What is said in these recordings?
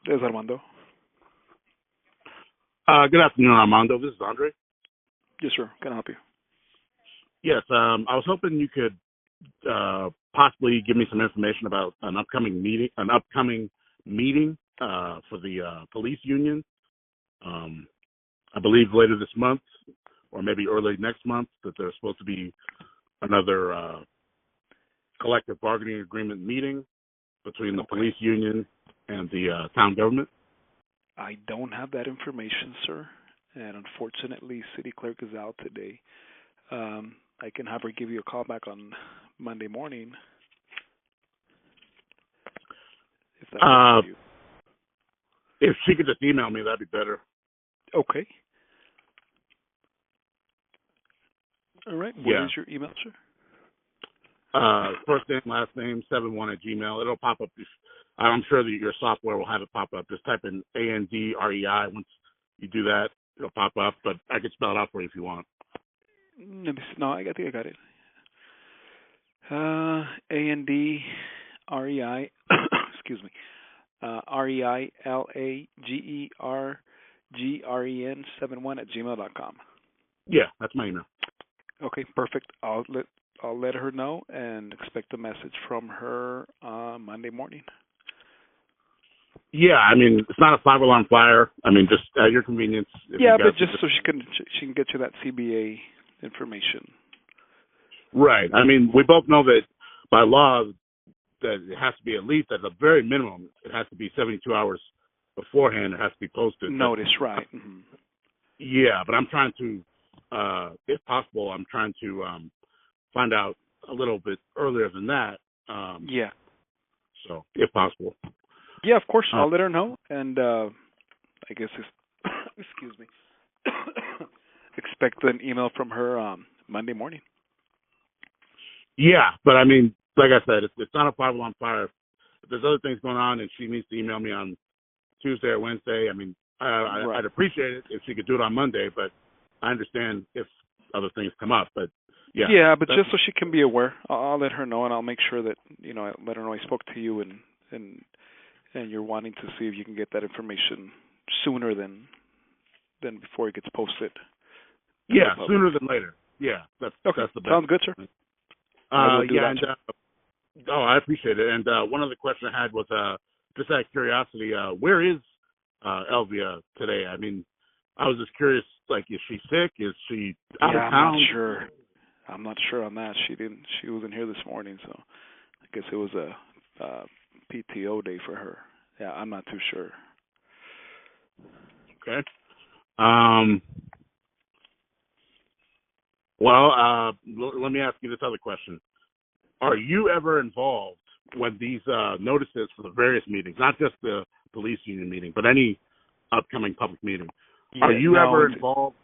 There's Armando. Good afternoon, Armando. This is Andre. Yes, sir. Can I help you? Yes, I was hoping you could possibly give me some information about an upcoming meeting for the police union. I believe later this month, or maybe early next month, that there's supposed to be another collective bargaining agreement meeting between the police union and the town government. I don't have that information, sir, and unfortunately, city clerk is out today. I can have her give you a call back on Monday morning. If that works for you. If she could just email me, that'd be better. Okay. All right. What is your email, sir? First name, last name, 71 at Gmail. It'll pop up. I'm sure that your software will have it pop up. Just type in ANDREI. Once you do that, it'll pop up. But I can spell it out for you if you want. Let me see. No, I think I got it. ANDREI. Excuse me. REILAGERGREN 71 at gmail.com. Yeah, that's my email. Okay, perfect. I'll let her know and expect a message from her Monday morning. Yeah, I mean, it's not a 5-alarm fire. I mean, just at your convenience. Yeah, but just so she can get you that CBA information. Right. I mean, we both know that by law that it has to be at least at the very minimum, it has to be 72 hours beforehand. It has to be posted. Notice, right? Mm-hmm. Yeah, but I'm trying to, if possible, I'm trying to find out a little bit earlier than that. Yeah. So, if possible. Yeah, of course. I'll let her know, and I guess excuse me. Expect an email from her Monday morning. Yeah, but I mean, like I said, it's not a 5-alarm fire. If there's other things going on and she needs to email me on Tuesday or Wednesday, I mean, I'd appreciate it if she could do it on Monday, but I understand if other things come up. But yeah. Yeah, but just so she can be aware, I'll let her know, and I'll make sure that I let her know I spoke to you, and you're wanting to see if you can get that information sooner than before it gets posted. Yeah, sooner than later. Yeah, that's the best. Sounds good, sir. Yeah, and I appreciate it. And one other question I had was just out of curiosity, where is Elvia today? I mean, I was just curious, like, is she sick? Is she out of town? I'm not sure. I'm not sure on that. She wasn't here this morning, so I guess it was a PTO day for her. Yeah, I'm not too sure. Okay. Well, let me ask you this other question. Are you ever involved when these notices for the various meetings, not just the police union meeting, but any upcoming public meeting? Yeah, are you ever involved?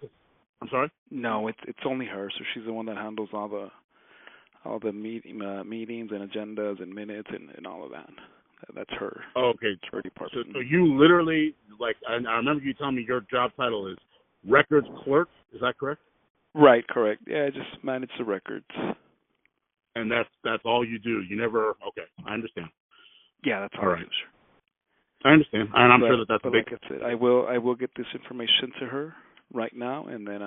I'm sorry? No, it's only her. So she's the one that handles all the meetings and agendas and minutes and all of that. That's her. Oh, okay. It's her department. So you literally, like, I remember you telling me your job title is records clerk. Is that correct? Right, correct. Yeah, I just manage the records. And that's all you do. You never. Okay, I understand. Yeah, that's all right. Sure. I understand, and I'm sure that's big. Like I said, I will get this information to her right now, and then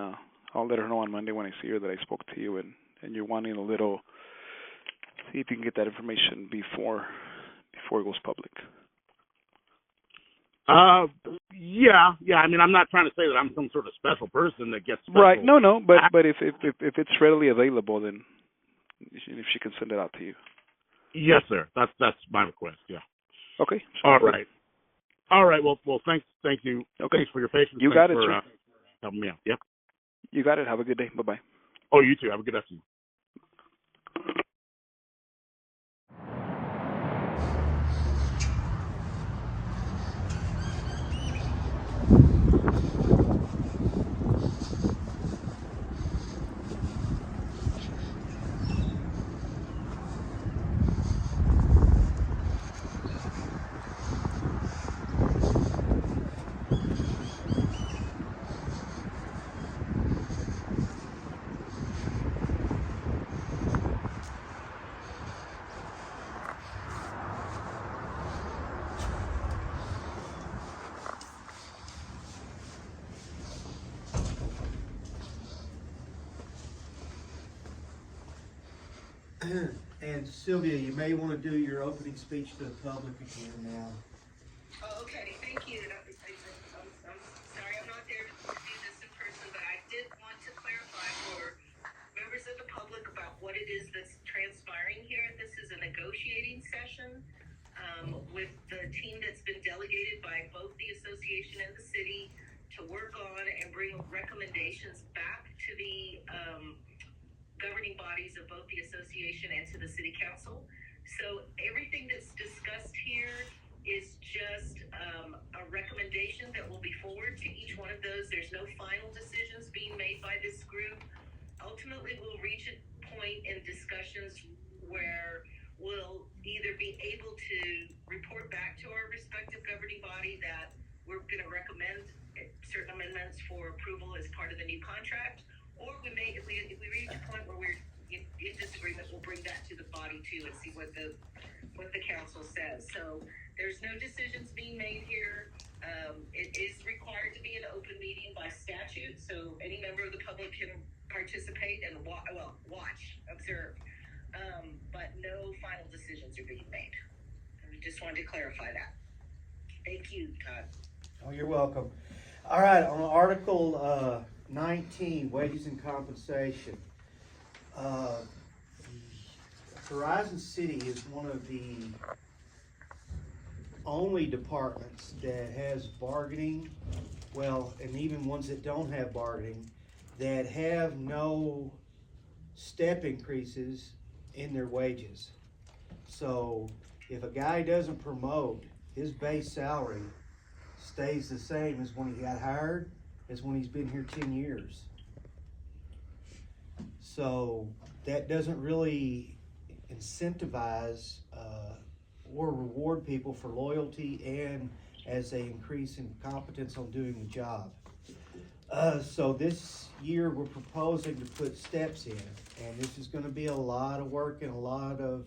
I'll let her know on Monday when I see her that I spoke to you, and you're wanting a little. See if you can get that information before it goes public. Yeah. I mean, I'm not trying to say that I'm some sort of special person that gets special. Right. No. But if it's readily available, then if she can send it out to you. Yes, sir. That's my request. Yeah. Okay. All right. Well, thank you. Okay. Thanks for your patience. You got it, sir. Helping me out. Yep. You got it. Have a good day. Bye-bye. Oh, you too. Have a good afternoon. And Sylvia, you may want to do your opening speech to the public again now. Oh, okay, thank you. I'm sorry I'm not there to do this in person, but I did want to clarify for members of the public about what it is that's transpiring here. This is a negotiating session with the team that's been delegated by both the association and the city to work on and bring recommendations back to the governing bodies of both the association and to the city council. So everything that's discussed here is just a recommendation that will be forwarded to each one of those. There's no final decisions being made by this group. Ultimately, we'll reach a point in discussions where we'll either be able to report back to our respective governing body that we're going to recommend certain amendments for approval as part of the new contract, or we may, if we reach a point where we're in disagreement, we'll bring that to the body too and see what the council says. So there's no decisions being made here. It is required to be an open meeting by statute, so any member of the public can participate and watch, observe, but no final decisions are being made. I just wanted to clarify that. Thank you, Todd. Oh, you're welcome. All right, on Article 19, wages and compensation. Horizon City is one of the only departments that has bargaining, well, and even ones that don't have bargaining, that have no step increases in their wages. So if a guy doesn't promote, his base salary stays the same as when he got hired, as when he's been here 10 years. So that doesn't really incentivize or reward people for loyalty and as they increase in competence on doing the job. So this year we're proposing to put steps in, and this is going to be a lot of work and a lot of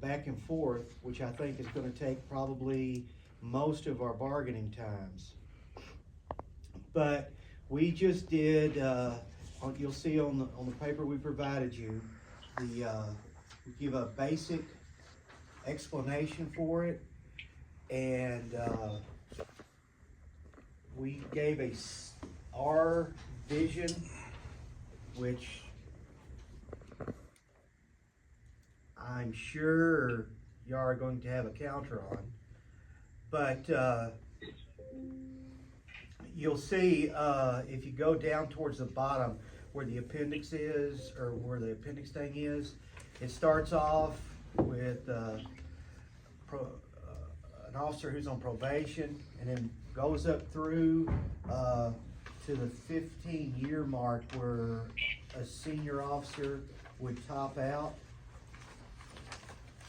back and forth, which I think is going to take probably most of our bargaining times. But we just did, you'll see on the paper we provided you, we give a basic explanation for it, and we gave our vision, which I'm sure you are going to have a counter on, but you'll see if you go down towards the bottom where the appendix is, or where the appendix thing is, it starts off with an officer who's on probation, and then goes up through to the 15-year mark where a senior officer would top out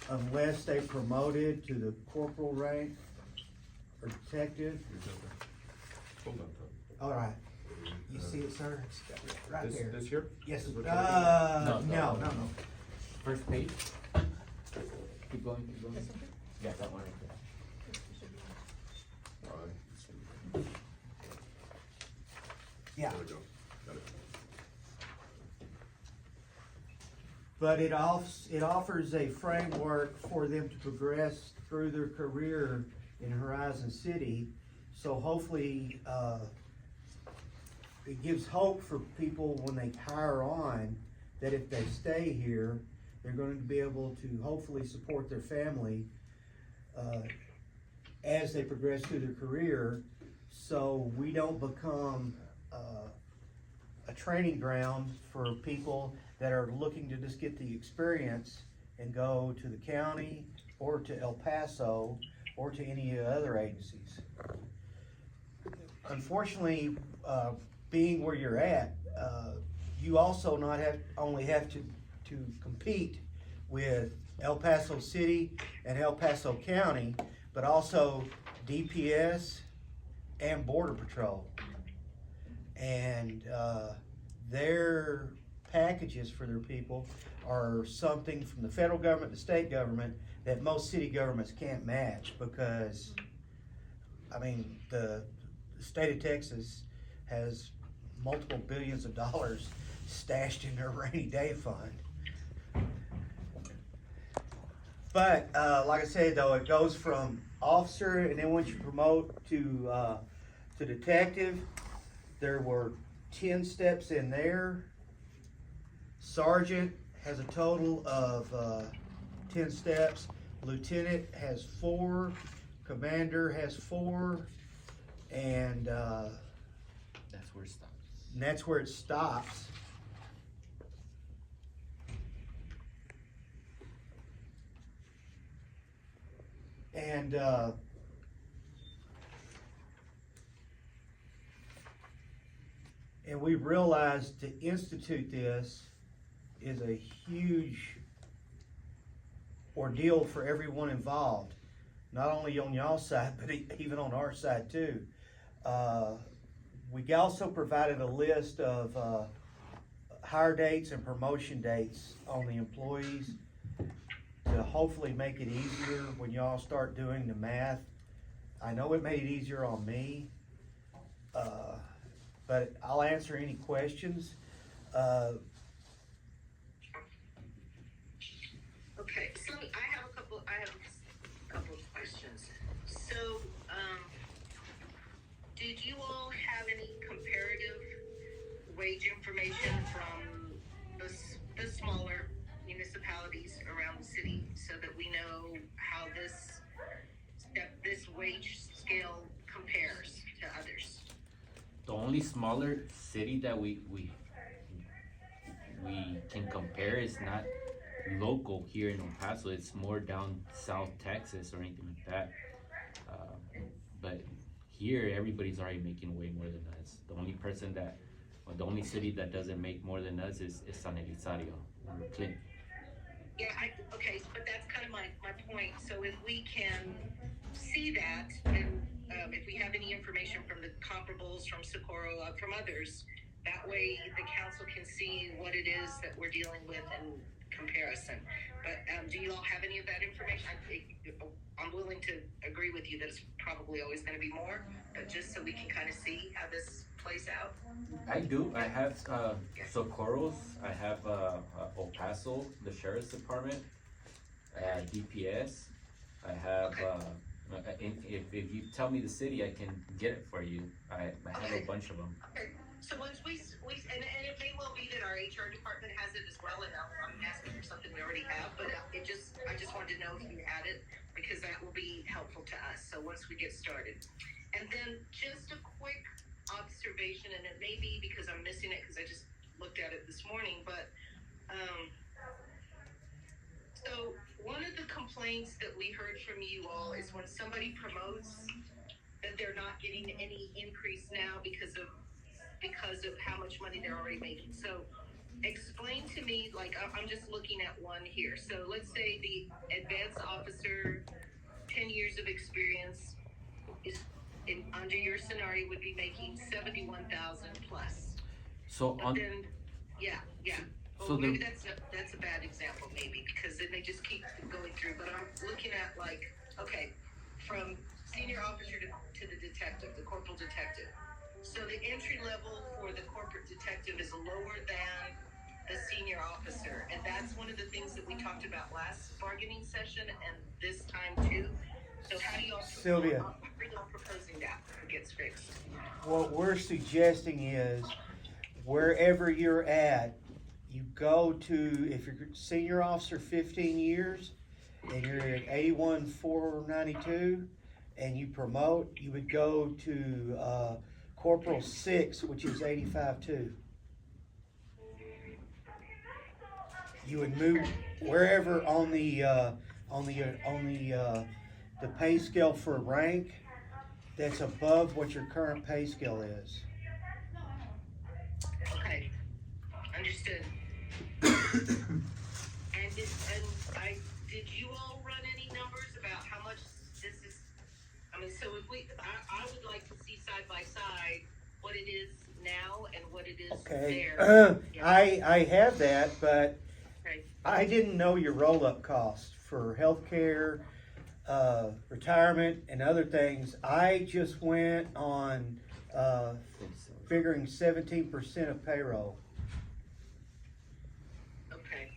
unless they promoted to the corporal rank or detective. Hold on. All right. You see it, sir? It's right there. This here? Yes. Is what No. First page. Keep going. Yeah, that one right there. Yeah. There we go. Got it. But it offers a framework for them to progress through their career in Horizon City. So hopefully, it gives hope for people when they hire on, that if they stay here, they're going to be able to hopefully support their family as they progress through their career, so we don't become a training ground for people that are looking to just get the experience and go to the county or to El Paso or to any other agencies. Unfortunately, being where you're at, you also only have to compete with El Paso City and El Paso County, but also DPS and Border Patrol. And their packages for their people are something from the federal government to state government that most city governments can't match, because, I mean, the state of Texas has multiple billions of dollars stashed in their rainy day fund. But, like I said, though, it goes from officer, and then once you promote to detective, there were 10 steps in there. Sergeant has a total of 10 steps. Lieutenant has 4. Commander has 4. And That's where it stops. that's where it stops. And we realized to institute this is a huge ordeal for everyone involved, not only on y'all's side, but even on our side too. We also provided a list of hire dates and promotion dates on the employees to hopefully make it easier when y'all start doing the math. I know it made it easier on me, but I'll answer any questions. Okay, so I have a couple of questions. So, did you all have any comparative wage information from the smaller municipalities around the city so that we know how this wage scale compares to others? The only smaller city that we can compare is not local here in El Paso. It's more down South Texas or anything like that. But here, everybody's already making way more than us. The only city that doesn't make more than us is San Elizario or Clinton. Yeah, okay, but that's kind of my point. So if we can see that, and if we have any information from the comparables, from Socorro, from others, that way the council can see what it is that we're dealing with in comparison. But do you all have any of that information? I'm willing to agree with you that it's probably always going to be more, but just so we can kind of see how this plays out. I do. I have Socorro's. I have El Paso, the Sheriff's Department, DPS. I have. If you tell me the city, I can get it for you. I have a bunch of them. Okay. So once we and it may well be that our HR department has it as well, and I'm asking for something we already have, but I just wanted to know if you had it, because that will be helpful to us. So once we get started, and then just a quick observation, and it may be because I'm missing it because I just looked at it this morning, but so one of the complaints that we heard from you all is when somebody promotes that they're not getting any increase now because of how much money they're already making. So explain to me, like I'm just looking at one here. So let's say the advanced officer, 10 years of experience, is under your scenario would be making 71,000 plus. So but then, yeah. So maybe that's a bad example, maybe, because then they just keep going through. But I'm looking at from senior officer to the detective, the corporal detective. So the entry level for the corporate detective is lower than the senior officer, and that's one of the things that we talked about last bargaining session and this time too. So how do y'all, Sylvia, how are y'all proposing that gets fixed? what we're suggesting is wherever you're at, you go to, if you're senior officer 15 years and you're at 81,492 and you promote, you would go to Corporal 6, which is 85,2. You would move wherever on the pay scale for rank that's above what your current pay scale is. Okay, understood. Did you all run any numbers about how much this is? I mean, so if I would like to see side by side what it is now and what it is there. I have that, but Okay. I didn't know your roll-up costs for healthcare, retirement, and other things. I just went on figuring 17% of payroll. Okay.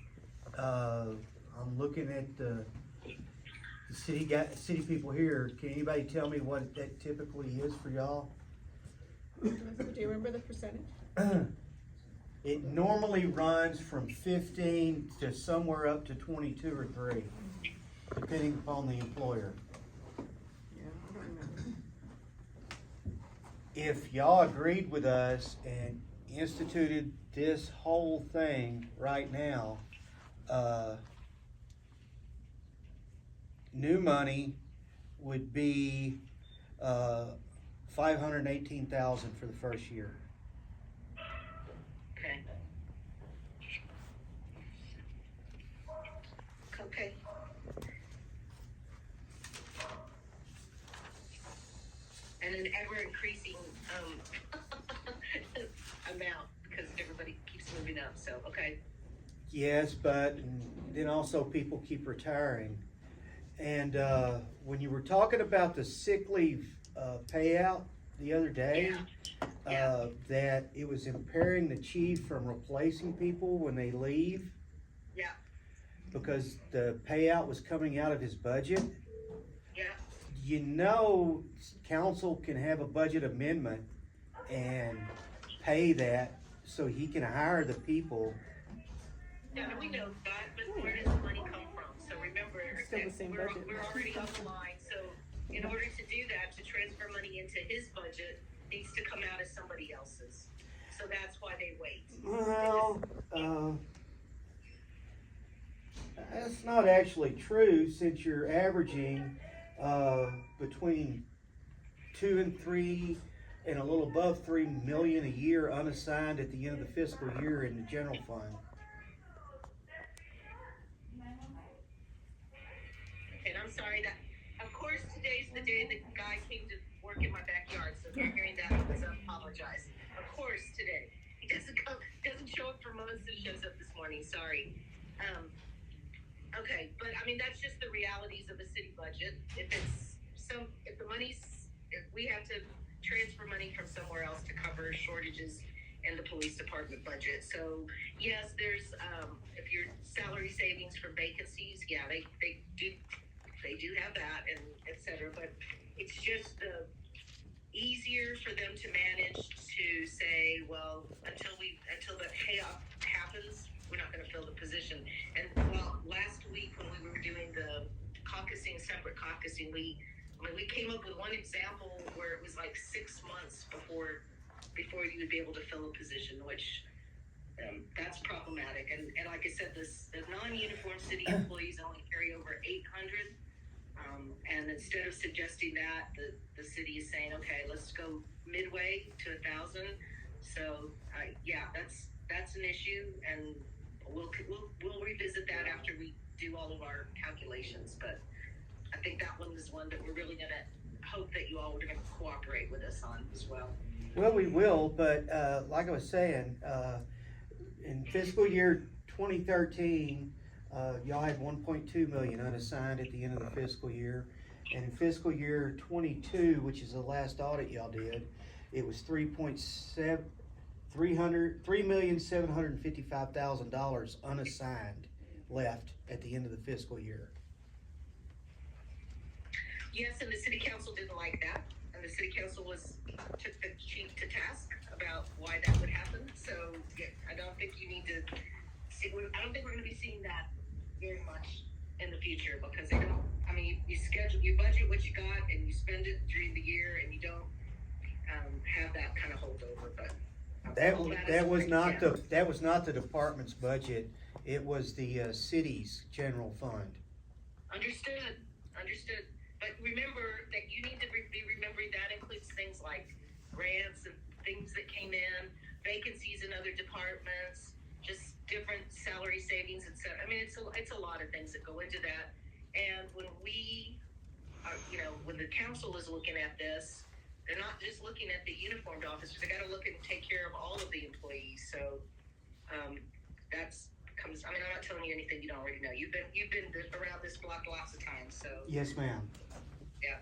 I'm looking at the the city people here, can anybody tell me what that typically is for y'all? Do you remember the percentage? It normally runs from 15 to somewhere up to 22 or 3, depending upon the employer. Yeah, I don't remember. If y'all agreed with us and instituted this whole thing right now, new money would be $518,000 for the first year. Okay. Okay. And an ever increasing, amount, because everybody keeps moving up, so, okay. Yes, but then also people keep retiring. And when you were talking about the sick leave payout the other day, Yeah. that it was impairing the chief from replacing people when they leave Yeah, because the payout was coming out of his budget. yeah. You know, council can have a budget amendment and pay that so he can hire the people. Yeah, no, we know that, but where does the money come from? So remember, Still the that same we're budget. already on the line, so in order to do that, to transfer money into his budget, needs to come out of somebody else's. So that's why they wait. Well, that's not actually true since you're averaging between 2 and 3 and a little above 3 million a year unassigned at the end of the fiscal year in the general fund. And I'm sorry that, of course, today's the day the guy came to work in my backyard, so if you're hearing that, I apologize. Of course, today. He doesn't show up for months and shows up this morning, sorry. Okay, but I mean, that's just the realities of a city budget. If we have to transfer money from somewhere else to cover shortages in the police department budget. So yes, there's, if your salary savings for vacancies, yeah, they do have that and et cetera, but it's just easier for them to manage to say, well, until the payoff happens, we're not going to fill the position. And well, last week when we were doing the separate caucusing, we came up with one example where it was like 6 months before you would be able to fill a position, which that's problematic. And like I said, the non-uniform city employees only carry over 800. And instead of suggesting that, the city is saying, okay, let's go midway to 1,000. So yeah, that's an issue, and we'll revisit that after we do all of our calculations. But I think that one is one that we're really gonna hope that you all are gonna cooperate with us on as well. Well, we will, but like I was saying, in fiscal year 2013, y'all had 1.2 million unassigned at the end of the fiscal year. And in fiscal year 22, which is the last audit y'all did, it was $3,755,000 unassigned left at the end of the fiscal year. Yes, and the city council didn't like that, and the city council took the chief to task about why that would happen. So yeah, I don't think you need to see. I don't think we're going to be seeing that very much in the future, because they don't. I mean, you budget what you got, and you spend it during the year, and you don't have that kind of holdover. But that was not the department's budget. It was the city's general fund. Understood. But remember that you need to be remembering that includes things like grants and things that came in, vacancies in other departments, just different salary savings, etc. I mean, it's a lot of things that go into that. And when when the council is looking at this, they're not just looking at the uniformed officers. They got to look and take care of all of the employees. So I mean, I'm not telling you anything you don't already know. You've been around this block lots of times. So Yes, ma'am. yeah.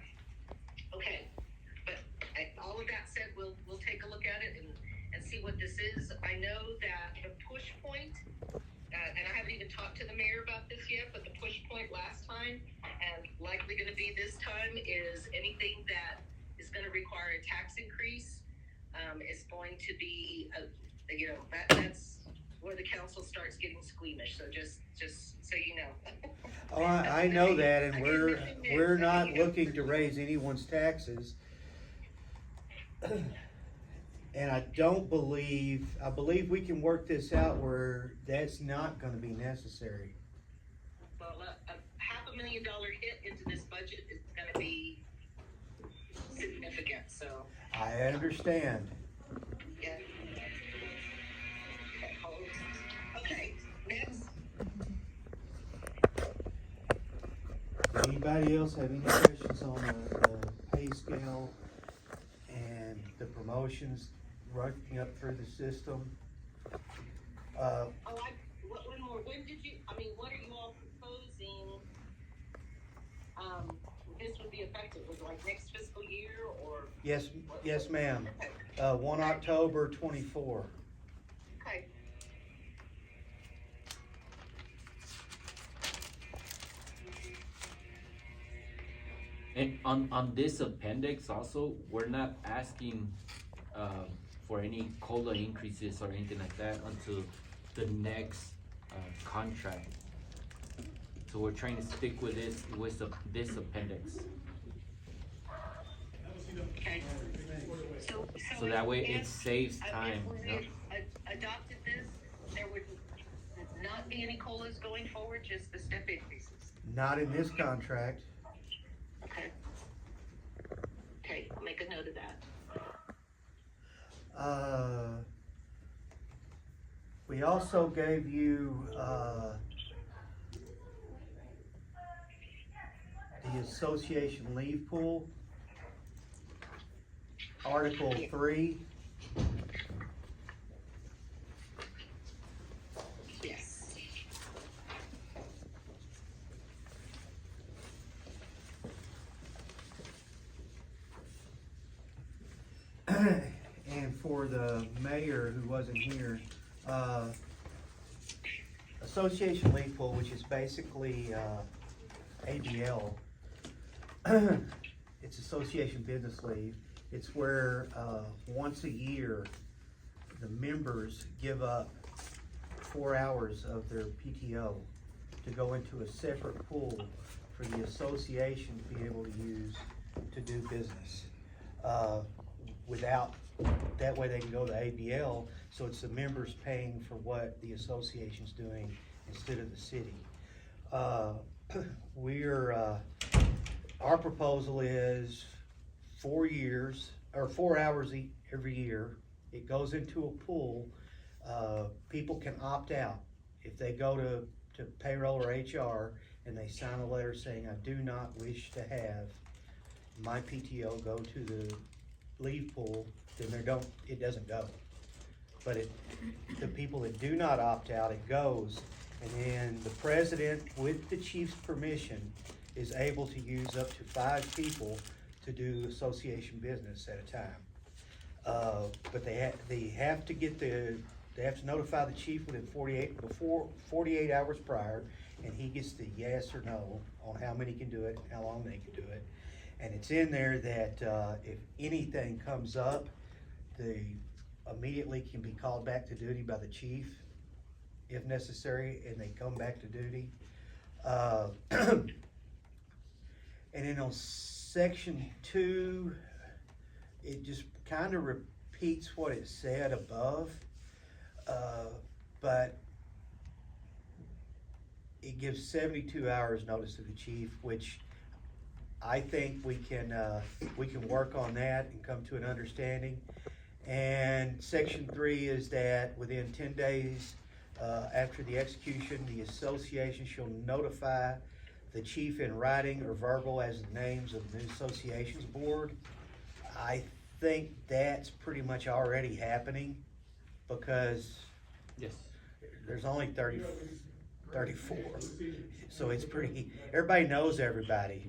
Okay. But all of that said, we'll take a look at it and see what this is. I know that the push point, and I haven't even talked to the mayor about this yet, but the push point last time, and like likely gonna be this time is anything that is gonna require a tax increase, is going to be, you know, that's where the council starts getting squeamish, so just so you know. Oh, I know that, and we're not looking to raise anyone's taxes. And I believe we can work this out where that's not gonna be necessary. Well, a $500,000 hit into this budget is gonna be significant, so, I understand. yeah. Okay, next. Anybody else have any questions on the pay scale and the promotions running up through the system? One more, what are you all proposing, this would be effective, was it like next fiscal year, or? Yes, ma'am. 1 October 24. Okay. And on this appendix also, we're not asking for any COLA increases or anything like that until the next contract. So we're trying to stick with this appendix. Okay. So that way it if- saves time. If Yep. we adopted this, there would not be any COLAs going forward, just the step increases. Not in this contract. Okay. Okay, I'll make a note of that. We also gave you, the association leave pool, Article 3. Yes. And for the mayor who wasn't here, association leave pool, which is basically, ABL. It's association business leave. It's where, once a year, the members give up 4 hours of their PTO to go into a separate pool for the association to be able to use to do business. That way they can go to ABL, so it's the members paying for what the association's doing instead of the city. Our proposal is 4 years, or 4 hours every year. It goes into a pool. People can opt out. If they go to payroll or HR and they sign a letter saying, I do not wish to have my PTO go to the leave pool, then it doesn't go. But the people that do not opt out, it goes. And then the president, with the chief's permission, is able to use up to 5 people to do association business at a time. But they have to notify the chief within 48 hours prior, and he gets the yes or no on how many can do it, how long they can do it. And it's in there that if anything comes up, they immediately can be called back to duty by the chief if necessary, and they come back to duty. And then on section 2, it just kind of repeats what it said above, but it gives 72 hours notice to the chief, which I think we can work on that and come to an understanding. And section 3 is that within 10 days after the execution, the association shall notify the chief in writing or verbal as the names of the new associations board. I think that's pretty much already happening because Yes. there's only 34. So it's pretty, everybody knows everybody.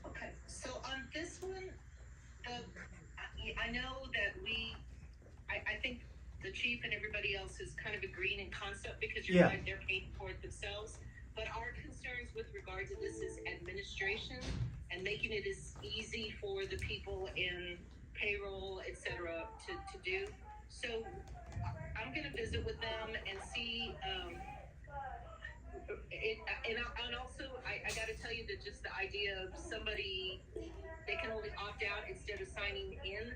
Okay, so on this one, I know that I think the the chief and everybody else is kind of agreeing in concept because you're Yeah. right, they're paying for it themselves. But our concerns with regard to this is administration and making it as easy for the people in payroll, et cetera, to do. So I'm gonna visit with them and see, and also, I gotta tell you that just the idea of somebody, they can only opt out instead of signing in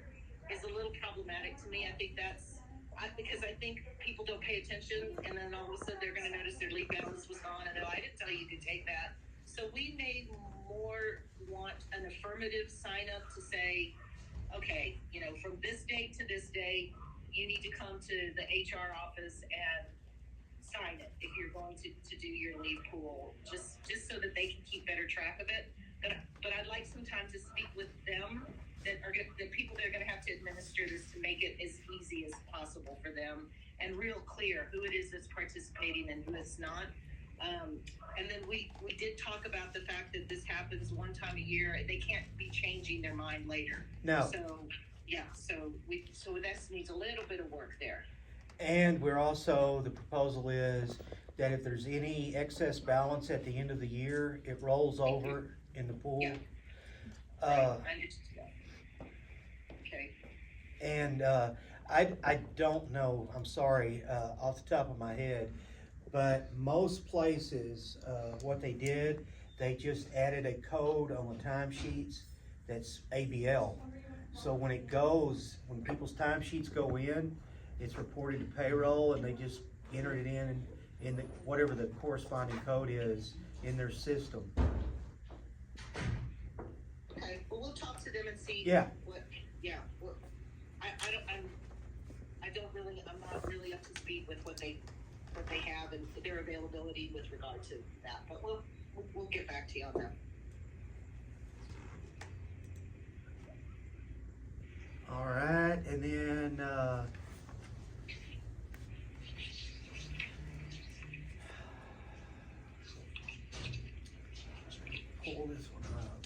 is a little problematic to me. I think because I think people don't pay attention, and then all of a sudden they're gonna notice their leave balance was gone, and I didn't tell you to take that. So we may more want an affirmative sign up to say, okay, from this date to this date, you need to come to the HR office and sign it if you're going to do your leave pool, just so that they can keep better track of it. But I'd like some time to speak with them, the people that are going to have to administer this, to make it as easy as possible for them and real clear who it is that's participating and who is not. And then we did talk about the fact that this happens one time a year. They can't be changing their mind later. No. So yeah, so that needs a little bit of work there. And we're also, the proposal is that if there's any excess balance at the end of the year, it rolls over in the pool. Yeah. I understand. Okay. And I don't know, I'm sorry, off the top of my head, but most places, what they did, they just added a code on the timesheets that's ABL. So when people's timesheets go in, it's reported to payroll, and they just enter it in whatever the corresponding code is in their system. Okay, well, we'll talk to them and see. Yeah. I'm not really up to speed with what they have and their availability with regard to that, but we'll get back to you on that. All right, and then, pull this one up.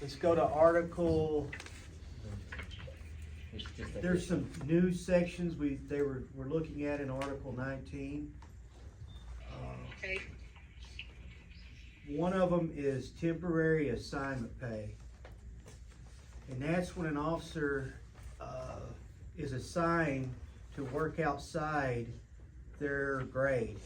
Let's go to article. There's some new sections we're looking at in Article 19. Okay. One of them is temporary assignment pay. And that's when an officer is assigned to work outside their grade.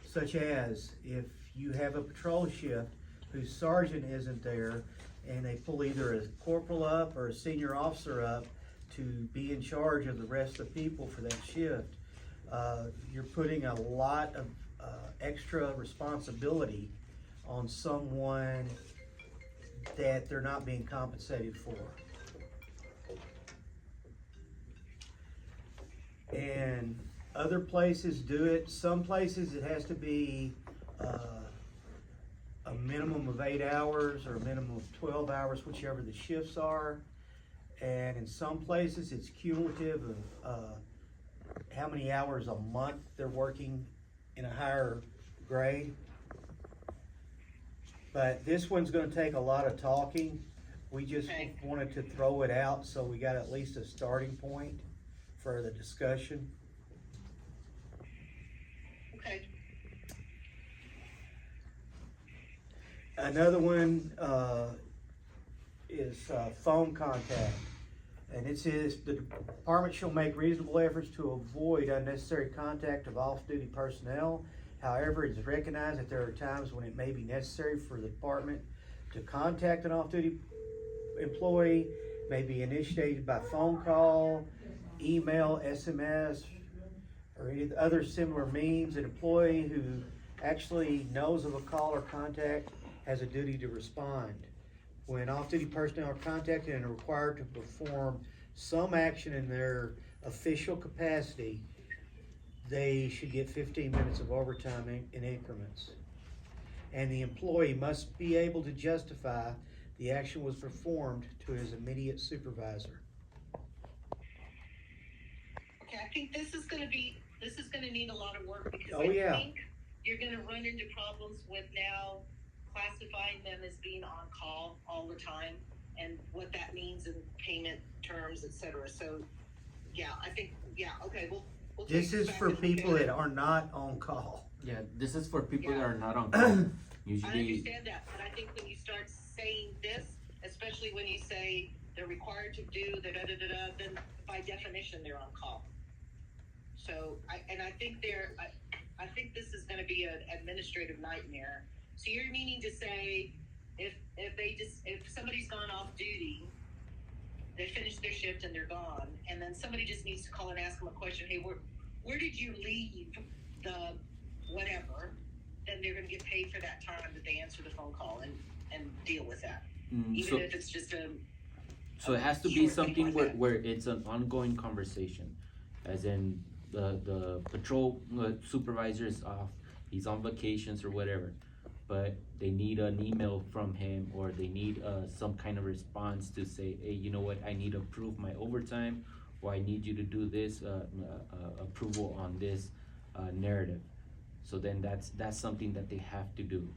Such as if you have a patrol shift whose sergeant isn't there, and they pull either a corporal up or a senior officer up to be in charge of the rest of the people for that shift, you're putting a lot of extra responsibility on someone that they're not being compensated for. And other places do it. Some places it has to be a minimum of 8 hours or a minimum of 12 hours, whichever the shifts are. And in some places it's cumulative of how many hours a month they're working in a higher grade. But this one's gonna take a lot of talking. We just wanted to throw it out so we got at least a starting point for the discussion. Okay. Another one is phone contact. And it says the department shall make reasonable efforts to avoid unnecessary contact of off-duty personnel. However, it is recognized that there are times when it may be necessary for the department to contact an off-duty employee, may be initiated by phone call, email, SMS, or any other similar means. An employee who actually knows of a call or contact has a duty to respond. When off-duty personnel are contacted and are required to perform some action in their official capacity, they should get 15 minutes of overtime in increments. And the employee must be able to justify the action was performed to his immediate supervisor. Okay, I think this is gonna need a lot of work because Oh, yeah. I think you're gonna run into problems with now classifying them as being on call all the time. and what that means in payment terms, et cetera. So, yeah, I think, yeah, okay, we'll take This is back for and look people at it. that are not on call. Yeah, this is for people that Yeah. are not on call. I Usually, understand that, but I think when you start saying this, especially when you say they're required to do the da-da-da-da, then by definition, they're on call. So, I think this is gonna be an administrative nightmare. So you're meaning to say, if somebody's gone off duty, they finish their shift and they're gone, and then somebody just needs to call and ask them a question, hey, where did you leave the whatever, then they're gonna get paid for that time that they answer the phone call and deal with that. Even if it's just so it has to be short thing something like where, that. where it's an ongoing conversation, as in the patrol supervisor is off, he's on vacations or whatever, but they need an email from him, or they need some kind of response to say, hey, you know what, I need to approve my overtime, or I need you to do this approval on this narrative. So then that's something that they have to do.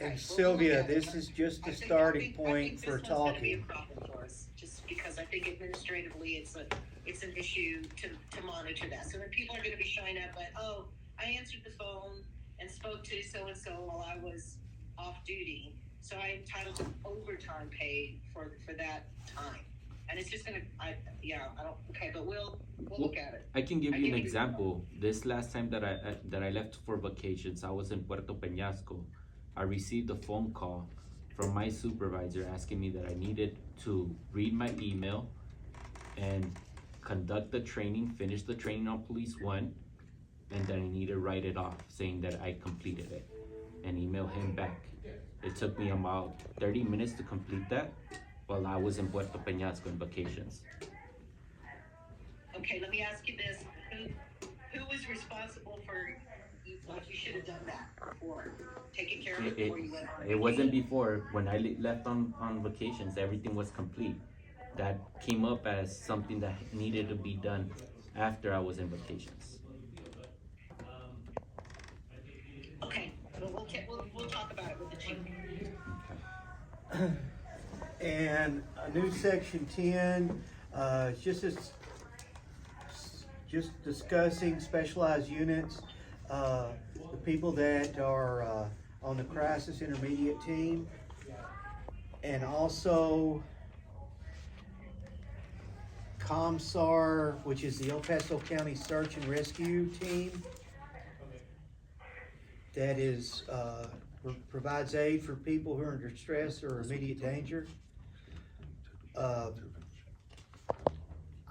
And Sylvia, this is just a starting point for I think this one's gonna be a talking. problem for us, just because I think administratively it's an issue to monitor that. So then people are gonna be showing up like, oh, I answered the phone and spoke to so-and-so while I was off duty, so I'm entitled to overtime pay for that time. And it's just gonna, but we'll look at it. I can give you an example. This last time that I left for vacations, I was in Puerto Peñasco. I received a phone call from my supervisor asking me that I needed to read my email and conduct the training, finish the training on Police 1, and then I need to write it off, saying that I completed it, and email him back. It took me about 30 minutes to complete that while I was in Puerto Peñasco on vacations. Okay, let me ask you this, who was responsible for, you should have done that before, taking care of it before you went on It wasn't vacation? before. When I left on vacations, everything was complete. That came up as something that needed to be done after I was in vacations. Okay, well, we'll talk about it with the chief. Okay. And a new section 10, it's just discussing specialized units, the people that are on the crisis intermediate team, and also COMSAR, which is the El Paso County Search and Rescue Team, that is provides aid for people who are in distress or immediate danger.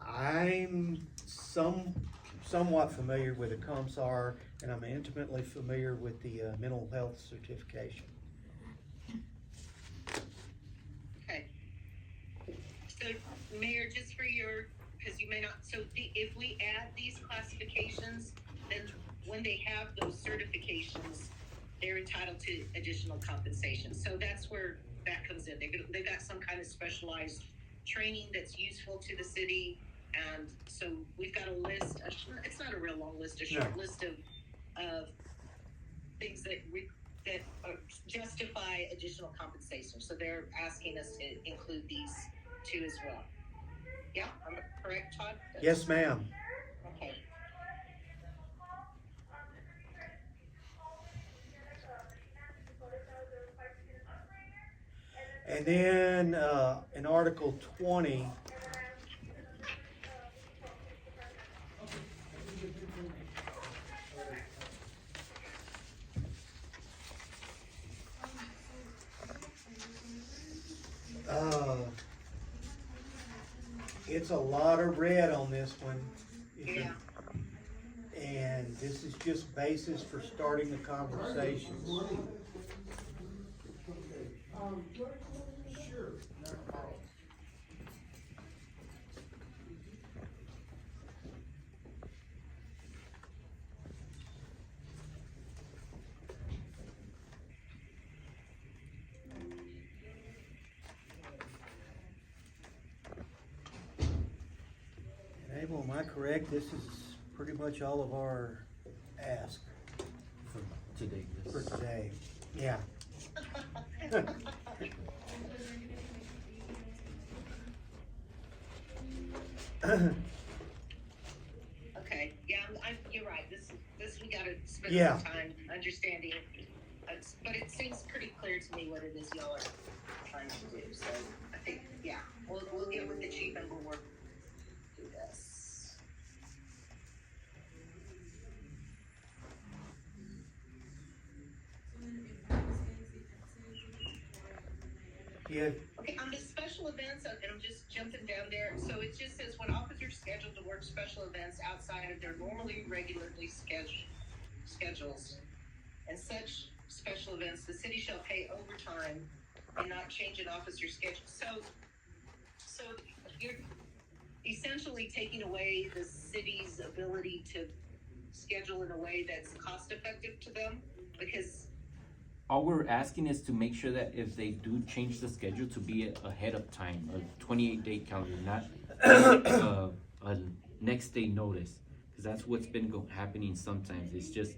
I'm somewhat familiar with the COMSAR, and I'm intimately familiar with the mental health certification. Okay. So, Mayor, just for because you may not, if we add these classifications, then when they have those certifications, they're entitled to additional compensation. So that's where that comes in. They've got some kind of specialized training that's useful to the city. And so we've got a list, it's not a real long list, a short list of things that justify additional compensation. So they're asking us to include these two as well. Yeah, I'm correct, Todd? Yes, ma'am. Okay. And then in Article 20, it's a lot of red on this one. Yeah. And this is just basis for starting the conversations. And Abel, am I correct? This is pretty much all of our ask For today, yes. for today. Yeah. Okay, yeah, you're right, this, we gotta spend Yeah. some time understanding, but it seems pretty clear to me what it is y'all are trying to do, so I think, yeah, we'll get with the chief and we'll work through this. Yeah, Okay, on the special events, and I'm just jumping down there, so it just says when officers scheduled to work special events outside of their normally regularly schedules, and such special events, the city shall pay overtime and not change an officer's schedule. So you're essentially taking away the city's ability to schedule in a way that's cost effective to them, because All we're asking is to make sure that if they do change the schedule, to be ahead of time, a 28-day calendar, not a next day notice, because that's what's been happening sometimes. It's just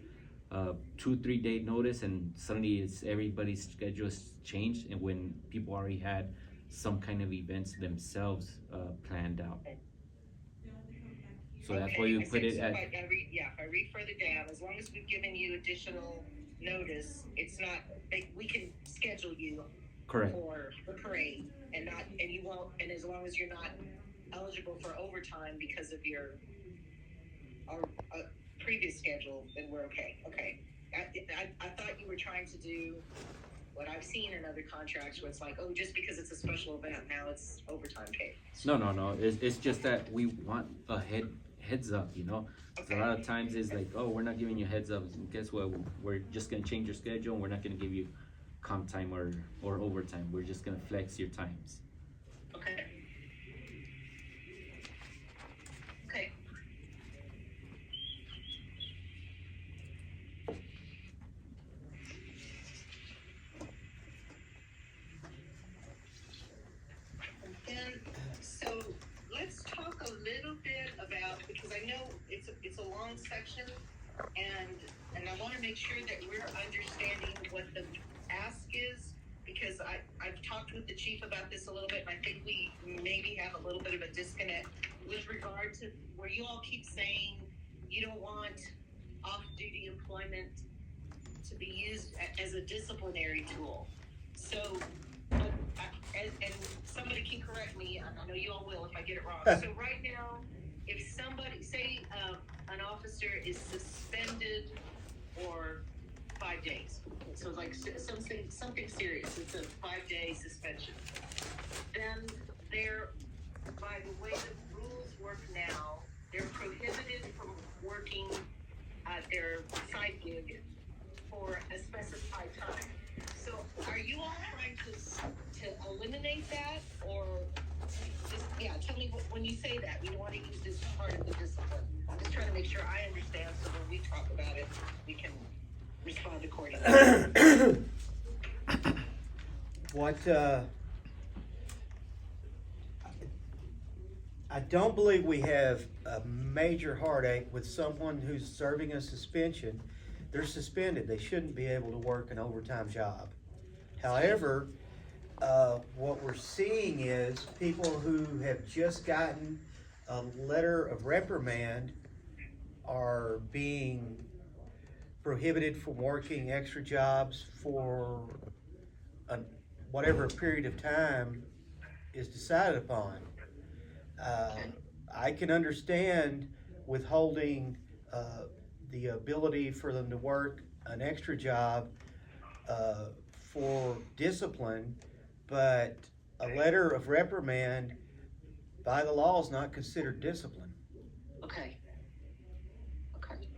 2-3 day notice, and suddenly it's everybody's schedule is changed, and when people already had some kind of events themselves planned out. So that's why you put it at. If I read further down, as long as we've given you additional notice, it's not, we can schedule you Correct. for the parade, and you won't, and as long as you're not eligible for overtime because of your previous schedule, then we're okay. Okay. I thought you were trying to do what I've seen in other contracts where it's like, oh, just because it's a special event, now it's overtime pay. No. It's just that we want a heads up, you know. Okay. A lot of times it's like, oh, we're not giving you a heads up. Guess what? We're just gonna change your schedule, and we're not gonna give you comp time or overtime. We're just gonna flex your times. Okay. Okay. And then, so let's talk a little bit about, because I know it's a long section, and I want to make sure that we're understanding what the ask is, because I've talked with the chief about this a little bit, and I think we maybe have a little bit of a disconnect with regard to where you all keep saying you don't want off-duty employment to be used as a disciplinary tool. So, and somebody can correct me, I know you all will if I get it wrong. So right now, if somebody, say an officer is suspended for 5 days, so like something serious, it's a 5-day suspension, then they're, by the way the rules work now, they're prohibited from working at their side gig for a specified time. So are you all trying to eliminate that, or just, yeah, tell me when you say that, you don't want to use this part of the discipline. I'm just trying to make sure I understand, so when we talk about it, we can respond accordingly. what, I don't believe we have a major heartache with someone who's serving a suspension. They're suspended. They shouldn't be able to work an overtime job. However, what we're seeing is people who have just gotten a letter of reprimand are being prohibited from working extra jobs for whatever period of time is decided upon. I can understand withholding the ability for them to work an extra job for discipline, but a letter of reprimand by the law is not considered discipline. Okay,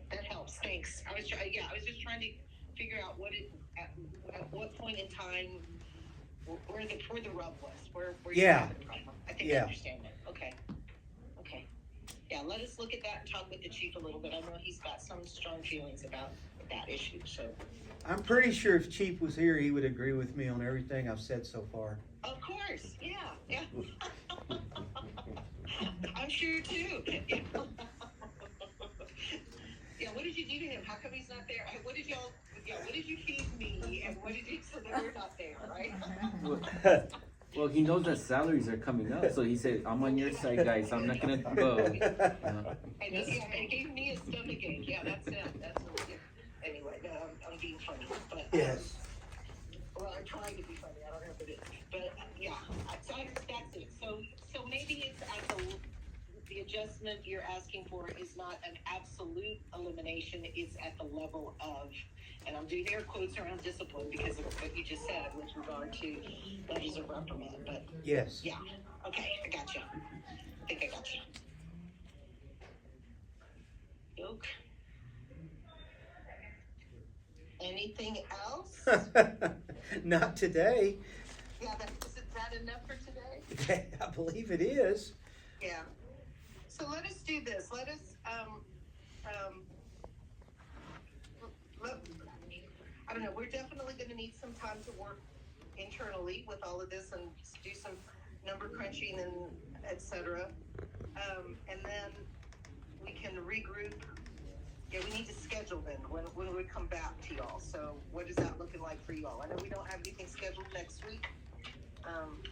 that helps, thanks. I was just trying to figure out at what point in time where the rub was, where you had the problem. I think I understand that. Okay. Yeah, let us look at that and talk with the chief a little bit. I know he's got some strong feelings about that issue, so. I'm pretty sure if Chief was here, he would agree with me on everything I've said so far. Of course, yeah. I'm sure too. Yeah, what did you do to him? How come he's not there? What did you feed me? And what did you, so that we're not there, right? Well, he knows that salaries are coming up, so he said, "I'm on your side, guys. I'm not gonna go." And he gave me a stomach ache. Yeah, that's it. That's what we do. Anyway, no, I'm being funny, but Yes. well, I'm trying to be funny. I don't know if it is, but yeah, so that's it. So maybe it's at the adjustment you're asking for is not an absolute elimination. It's at the level of, and I'm doing air quotes around discipline because of what you just said with regard to letters of reprimand. But Yes. yeah, okay, I got you. I think I got you. Yoke. Anything else? Not today. Yeah, is that enough for today? I believe it is. Yeah. So let us do this. Let us, I don't know, we're definitely gonna need some time to work internally with all of this and do some number crunching and et cetera. And then we can regroup. Yeah, we need to schedule then, when we come back to y'all. So what is that looking like for y'all? I know we don't have anything scheduled next week,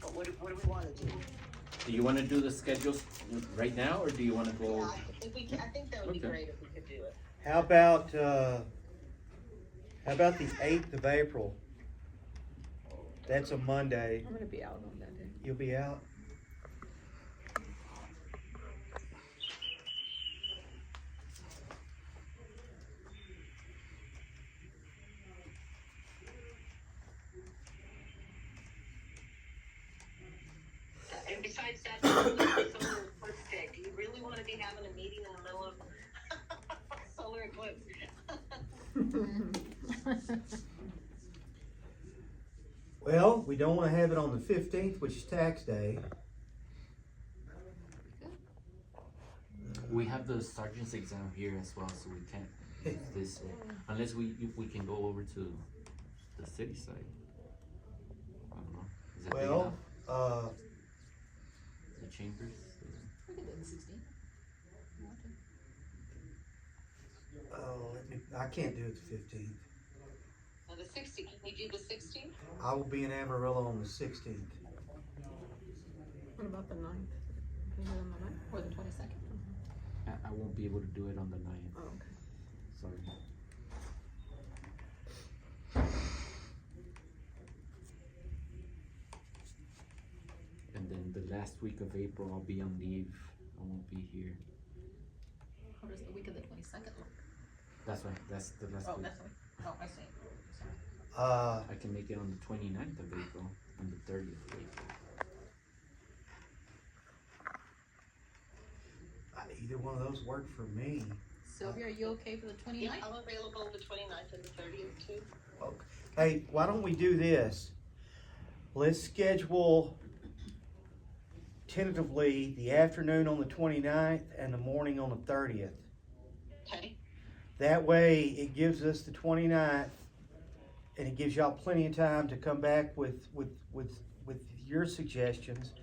but what do we wanna do? Do you want to do the schedules right now, or do you want to go? Yeah, I think that would be Okay. great if we could do it. How about the 8th of April? That's a Monday. I'm gonna be out on that day. You'll be out? And besides that, solar eclipse day. Do you really want to be having a meeting in the middle of solar eclipse? Well, we don't wanna have it on the 15th, which is tax day. We have the sergeant's exam here as well, so we can't use this unless if we can go over to the city side. I don't know. Is it big Well, enough? The chambers. We can do the 16th. I can't do it the 15th. Now the 16th, can you do the 16th? I will be in Amarillo on the 16th. What about the 9th? Can you do it on the 9th or the 22nd? I won't be able to do it on the 9th. Oh, okay. Sorry. And then the last week of April, I'll be on leave. I won't be here. How does the week of the 22nd look? That's right. That's the last Oh, week. that's right. Oh, I see. I can make it on the 29th of April and the 30th of April. Either one of those work for me. Sylvia, are you okay for the 29th? Yeah, I'm available the 29th and the 30th too. Okay. Hey, why don't we do this? Let's schedule tentatively the afternoon on the 29th and the morning on the 30th. Okay. That way it gives us the 29th and it gives y'all plenty of time to come back with your suggestions.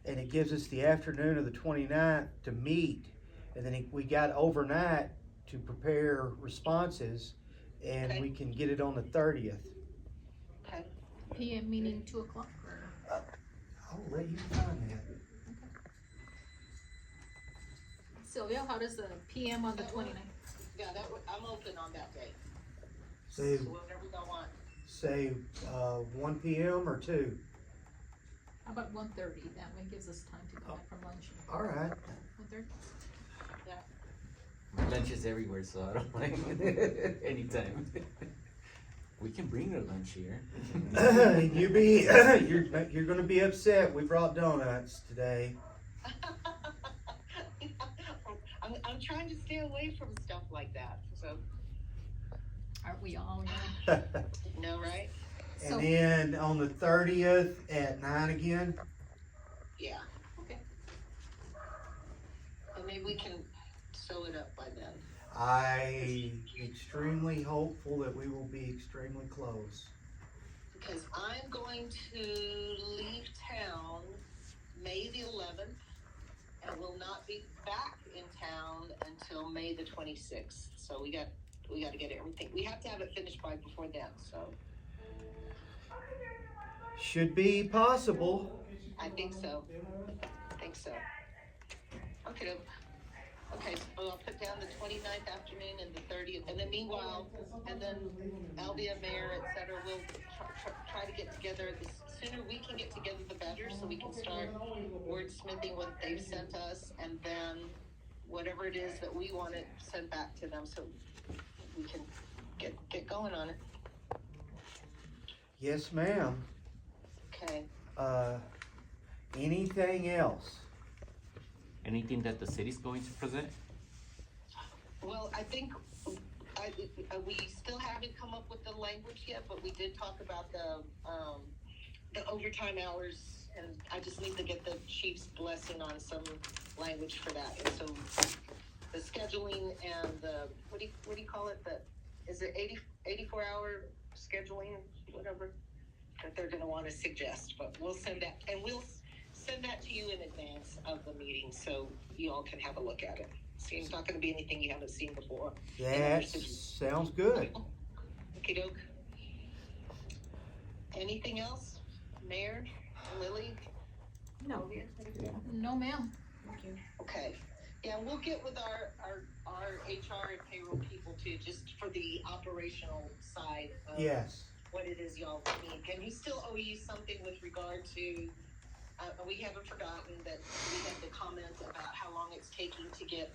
And it gives us the afternoon of the 29th to meet. And then we got overnight to prepare responses and Okay. we can get it on the 30th. Okay. PM meaning 2 o'clock or? I'll let you find that. Sylvia, how does the PM on the 29th? Yeah, I'm open on that day. Say, So whatever y'all want. say 1 p.m. or 2. How about 1:30? That way gives us time to come back from lunch. All right. 1:30? My lunch is everywhere, so I don't mind anytime. We can bring our lunch here. You're gonna be upset. We brought donuts today. I'm trying to stay away from stuff like that, so, Aren't we all? Yeah. no, right? So- And then on the 30th at 9 again. Yeah, Okay. and maybe we can sew it up by then. I'm extremely hopeful that we will be extremely close. Because I'm going to leave town May the 11th and will not be back in town until May the 26th. So we got to get everything. We have to have it finished before then. So Should be possible. I think so. Okay, okay, so I'll put down the 29th afternoon and the 30th, and then meanwhile, and then Albia, Mayor, et cetera, we'll try to get together. The sooner we can get together, the better, so we can start wordsmithing what they've sent us, and then whatever it is that we want to send back to them, so we can get going on it. Yes, ma'am. Okay. Anything else? Anything that the city's going to present? Well, I think we still haven't come up with the language yet, but we did talk about the overtime hours, and I just need to get the chief's blessing on some language for that. And so the scheduling and the what do you call it? Is it 84-hour scheduling, whatever, that they're going to want to suggest? But we'll send that, and we'll send that to you in advance of the meeting so you all can have a look at it. See, it's not going to be anything you haven't seen before. That sounds good. Okie doke. Anything else? Mayor, Lily? No. No, ma'am. Thank you. Okay. Yeah, we'll get with our HR and payroll people too, just for the operational side of Yes. what it is y'all need. And we still owe you something with regard to, we haven't forgotten that we had the comment about how long it's taking to get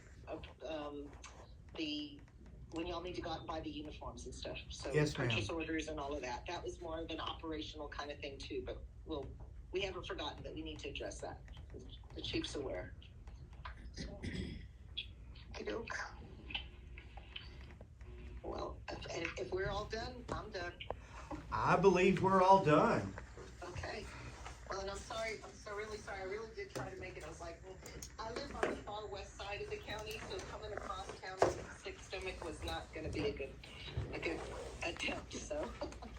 when y'all need to go out and buy the uniforms and stuff. So Yes, ma'am. purchase orders and all of that. That was more of an operational kind of thing too, but we haven't forgotten that we need to address that. The chief's aware. So, okey-doke. Well, if we're all done, I'm done. I believe we're all done. Okay. Well, and I'm really sorry. I really did try to make it. I was like, I live on the far west side of the county, so coming across town with a sick stomach was not going to be a good attempt. So.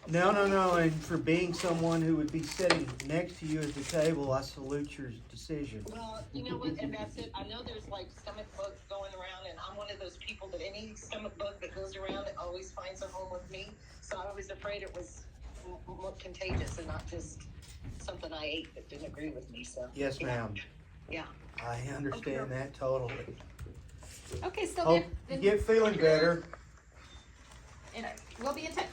No. And for being someone who would be sitting next to you at the table, I salute your decision. Well, you know what, and that's it. I know there's like stomach bugs going around, and I'm one of those people that any stomach bug that goes around, it always finds a home with me. So I was afraid it was more contagious and not just something I ate that didn't agree with me. So. Yes, ma'am. Yeah. I understand that totally. Okay, so Hope you then, get feeling better. and we'll be in touch.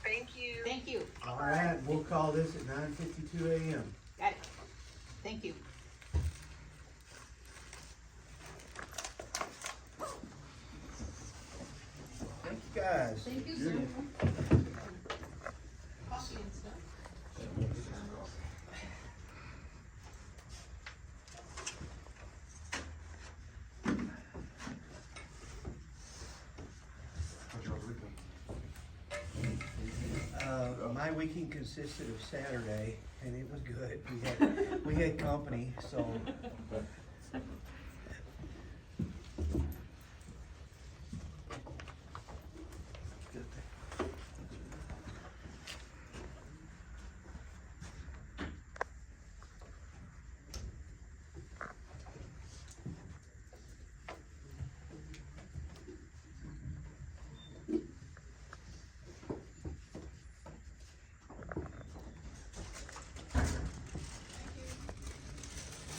Thank you. Thank you. All right, we'll call this at 9:52 a.m. Got it. Thank you. Thank you, guys. Thank you, sir. Coffee and stuff. How's your weekend? My weekend consisted of Saturday, and it was good. We had company, so.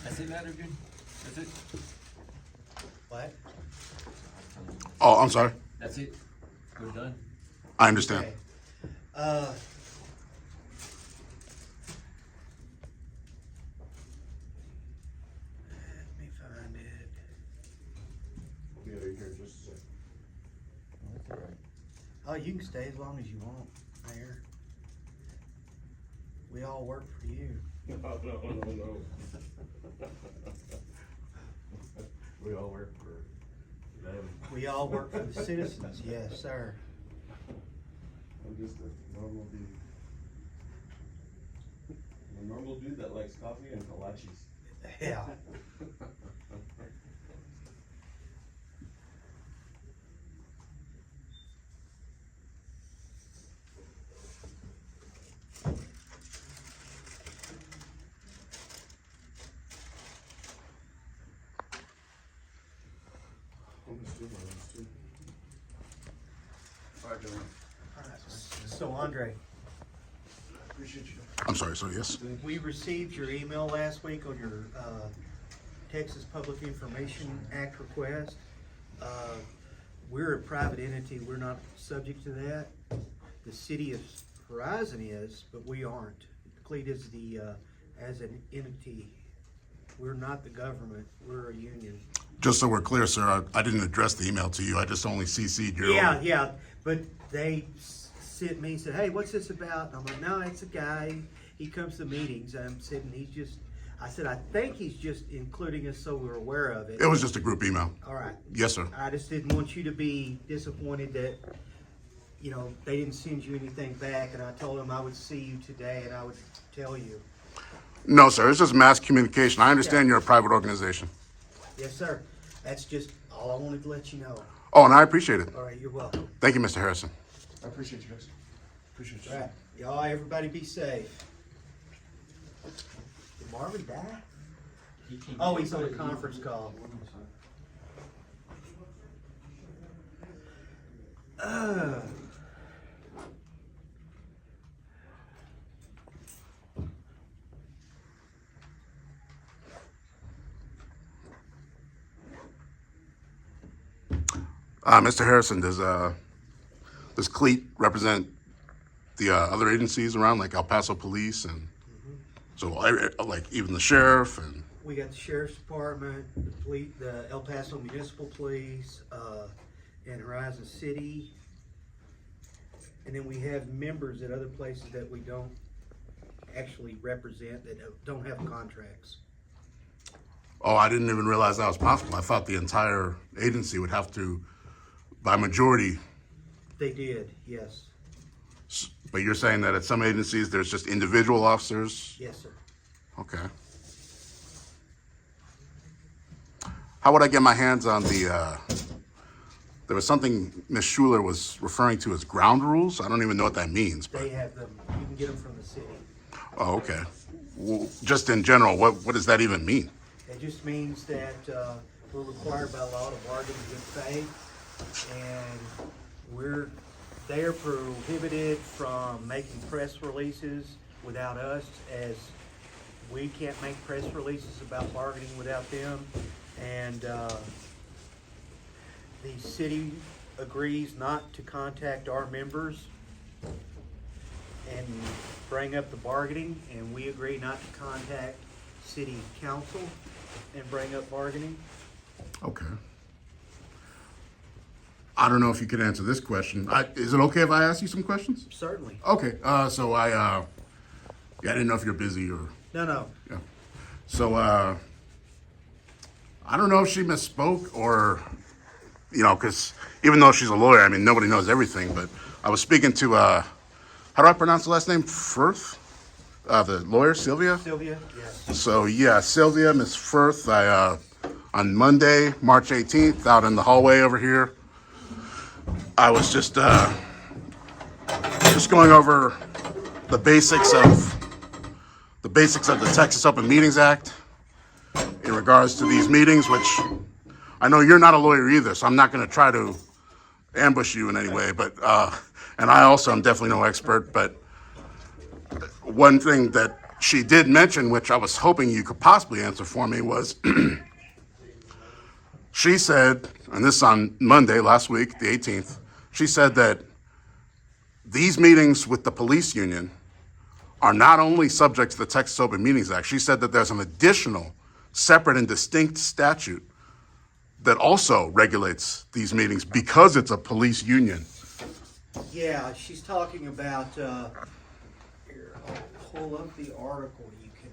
That's it, matter, dude? That's it? What? Oh, I'm sorry. That's it? We're done? I understand. Okay. Let me find it. I'll be out of here in just a second. That's all right. Oh, you can stay as long as you want, Mayor. We all work for you. No. We all work for them. We all work for the citizens, yes, sir. I'm just a normal dude. I'm a normal dude that likes coffee and kolaches. Yeah. I'm just doing my own too. All right, gentlemen. So Andre, Appreciate you. I'm sorry, so yes. We received your email last week on your Texas Public Information Act request. We're a private entity, we're not subject to that. The city of Horizon is, but we aren't. CLEAT is as an entity. We're not the government, we're a union. Just so we're clear, sir, I didn't address the email to you. I just only CC'd your. Yeah, but they sent me and said, hey, what's this about? And I'm like, no, it's a guy. He comes to meetings. I'm sitting, I said, I think he's just including us so we're aware of it. It was just a group email. All right. Yes, sir. I just didn't want you to be disappointed that, they didn't send you anything back, and I told them I would see you today and I would tell you. No, sir, it's just mass communication. I understand you're a private organization. Yes, sir. That's just all I wanted to let you know. Oh, and I appreciate it. All right, you're welcome. Thank you, Mr. Harrison. I appreciate you guys. Appreciate you. All right. Y'all, everybody be safe. Did Marvin die? Oh, he's on a conference call. Mr. Harrison, does CLEAT represent the other agencies around, like El Paso Police, and so like even the sheriff and? We got the sheriff's department, the El Paso Municipal Police, and Horizon City. And then we have members at other places that we don't actually represent, that don't have contracts. Oh, I didn't even realize that was possible. I thought the entire agency would have to, by majority. They did, yes. But you're saying that at some agencies, there's just individual officers? Yes, sir. Okay. How would I get my hands on there was something Ms. Schuler was referring to as ground rules? I don't even know what that means. But. They have them. You can get them from the city. Oh, okay. Well, just in general, what does that even mean? It just means that we're required by law to bargain in good faith, and they are prohibited from making press releases without us, as we can't make press releases about bargaining without them. And the city agrees not to contact our members and bring up the bargaining, and we agree not to contact city council and bring up bargaining. Okay. I don't know if you could answer this question. Is it okay if I ask you some questions? Certainly. Okay. So I didn't know if you're busy or. No. Yeah. So I don't know if she misspoke or, because even though she's a lawyer, I mean, nobody knows everything. But I was speaking to how do I pronounce the last name? Firth, the lawyer, Sylvia. Sylvia, yes. So yeah, Sylvia, Miss Firth. On Monday, March 18th, out in the hallway over here, I was just going over the basics of the Texas Open Meetings Act in regards to these meetings, which I know you're not a lawyer either, so I'm not going to try to ambush you in any way. But and I also am definitely no expert. But one thing that she did mention, which I was hoping you could possibly answer for me, was she said, and this is on Monday last week, the 18th, she said that these meetings with the police union are not only subject to the Texas Open Meetings Act. She said that there's an additional, separate and distinct statute that also regulates these meetings because it's a police union. Yeah, she's talking about, here, I'll pull up the article. You can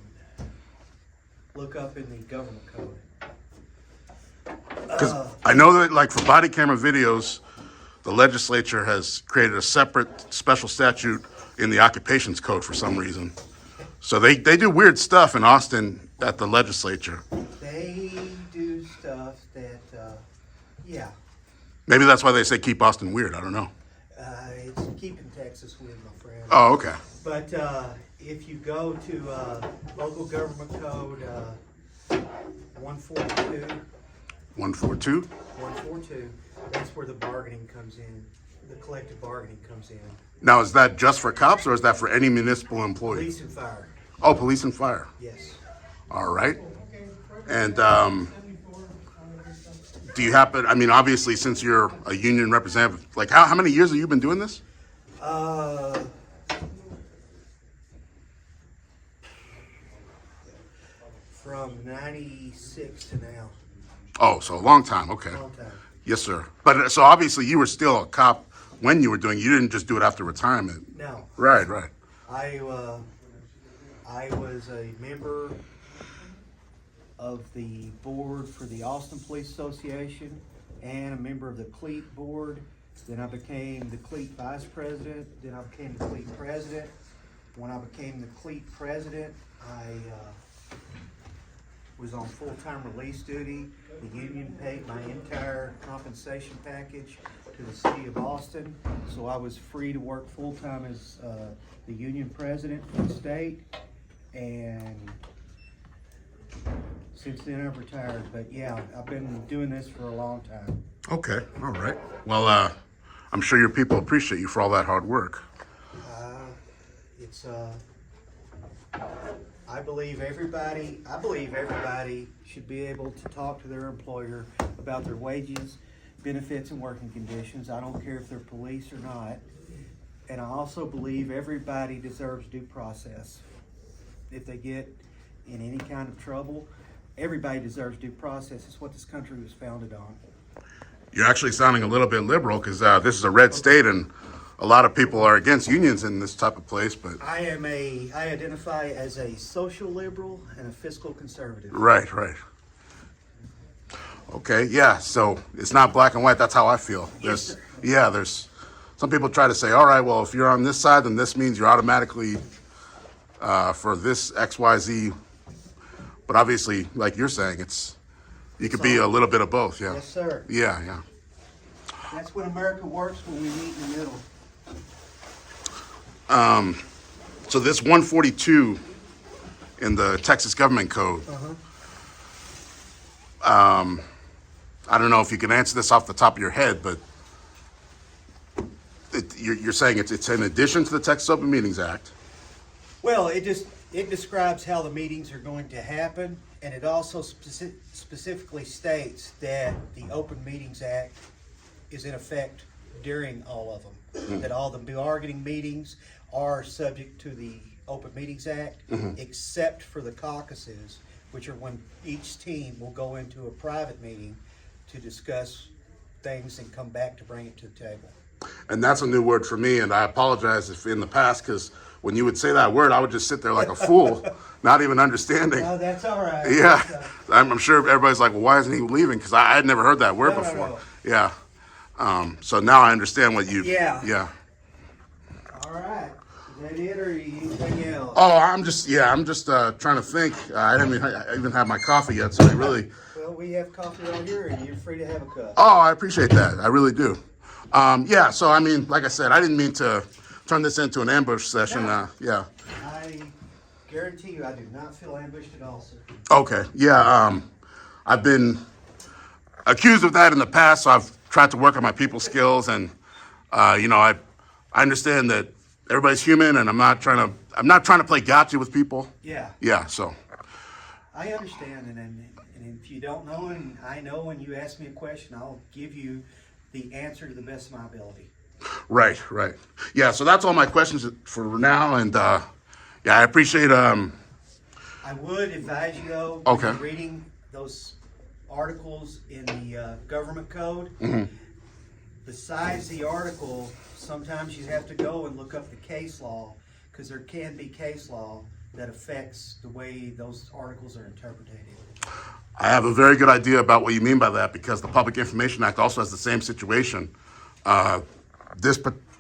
look up in the government code. Because I know that, like, for body camera videos, the legislature has created a separate special statute in the occupations code for some reason. So they do weird stuff in Austin at the legislature. They do stuff that, yeah. Maybe that's why they say keep Austin weird. I don't know. It's keeping Texas weird, my friend. Oh, okay. But if you go to local government code 142, 142? 142, that's where the bargaining comes in, the collective bargaining comes in. Now, is that just for cops or is that for any municipal employee? Police and fire, Oh, police and fire. yes. All right. And do you happen, I mean, obviously, since you're a union representative, like how many years have you been doing this? From 96 to now, Oh, so a long time. Okay. long time. Yes, sir. But so obviously you were still a cop when you were doing, you didn't just do it after retirement. No, Right, right. I was a member of the board for the Austin Police Association and a member of the CLEAT board. Then I became the CLEAT vice president. Then I became the CLEAT president. When I became the CLEAT president, I was on full-time release duty. The union paid my entire compensation package to the city of Austin, so I was free to work full-time as the union president for the state. And since then I've retired, but yeah, I've been doing this for a long time. Okay. All right. Well, I'm sure your people appreciate you for all that hard work. It's I believe everybody should be able to talk to their employer about their wages, benefits, and working conditions. I don't care if they're police or not. And I also believe everybody deserves due process. If they get in any kind of trouble, everybody deserves due process. It's what this country was founded on. You're actually sounding a little bit liberal because this is a red state and a lot of people are against unions in this type of place, but. I identify as a social liberal and a fiscal conservative. Right, right. Okay, yeah, so it's not black and white, that's how I feel. Yes, sir. There's some people try to say, all right, well, if you're on this side, then this means you're automatically for this XYZ. But obviously, like you're saying, you could be a little bit of both, yeah. Yes, sir. Yeah, yeah. That's when America works, when we meet in the middle. So this 142 in the Texas Government Code, I don't know if you can answer this off the top of your head, but you're saying it's in addition to the Texas Open Meetings Act. Well, it describes how the meetings are going to happen, and it also specifically states that the Open Meetings Act is in effect during all of them. That all the bargaining meetings are subject to the Open Meetings Act, except for the caucuses, which are when each team will go into a private meeting to discuss things and come back to bring it to the table. And that's a new word for me, and I apologize if in the past, because when you would say that word, I would just sit there like a fool, not even understanding. No, that's all right. Yeah, I'm sure everybody's like, well, why isn't he leaving? Because I had never heard that word before. No. Yeah. So now I understand what you. Yeah. Yeah. All right. Is that it, or anything else? Oh, I'm just trying to think. I didn't even have my coffee yet, so I really. Well, we have coffee right here, and you're free to have a cup. Oh, I appreciate that. I really do. Yeah. So I mean, like I said, I didn't mean to turn this into an ambush session. No. Yeah. I guarantee you, I do not feel ambushed at all, sir. Okay. Yeah. I've been accused of that in the past, so I've tried to work on my people skills, and I understand that everybody's human, and I'm not trying to play gotcha with people. Yeah. Yeah. So. I understand, and if you don't know, and I know, and you ask me a question, I'll give you the answer to the best of my ability. Right. Yeah. So that's all my questions for now, and yeah, I appreciate. I would advise you, though, when Okay. you're reading those articles in the government code. Besides the article, sometimes you have to go and look up the case law, because there can be case law that affects the way those articles are interpreted. I have a very good idea about what you mean by that, because the Public Information Act also has the same situation. This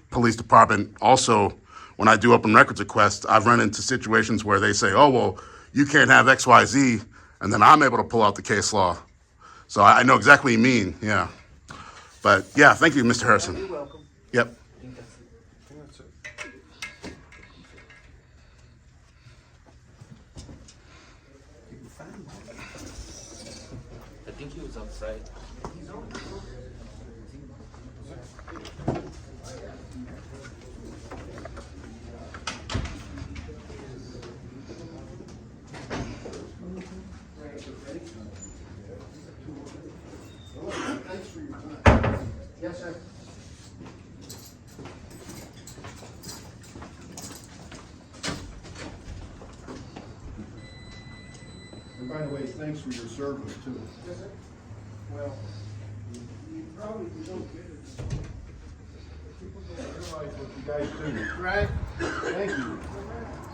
police department also, when I do open records requests, I've run into situations where they say, oh, well, you can't have XYZ, and then I'm able to pull out the case law. So I know exactly what you mean, yeah. But yeah, thank you, Mr. Harrison. You're welcome. Yep. I think he was outside. Yes, sir. And by the way, thanks for your service too. Yes, sir. Well, you probably don't get it. People don't realize what you guys do. Right. Thank you.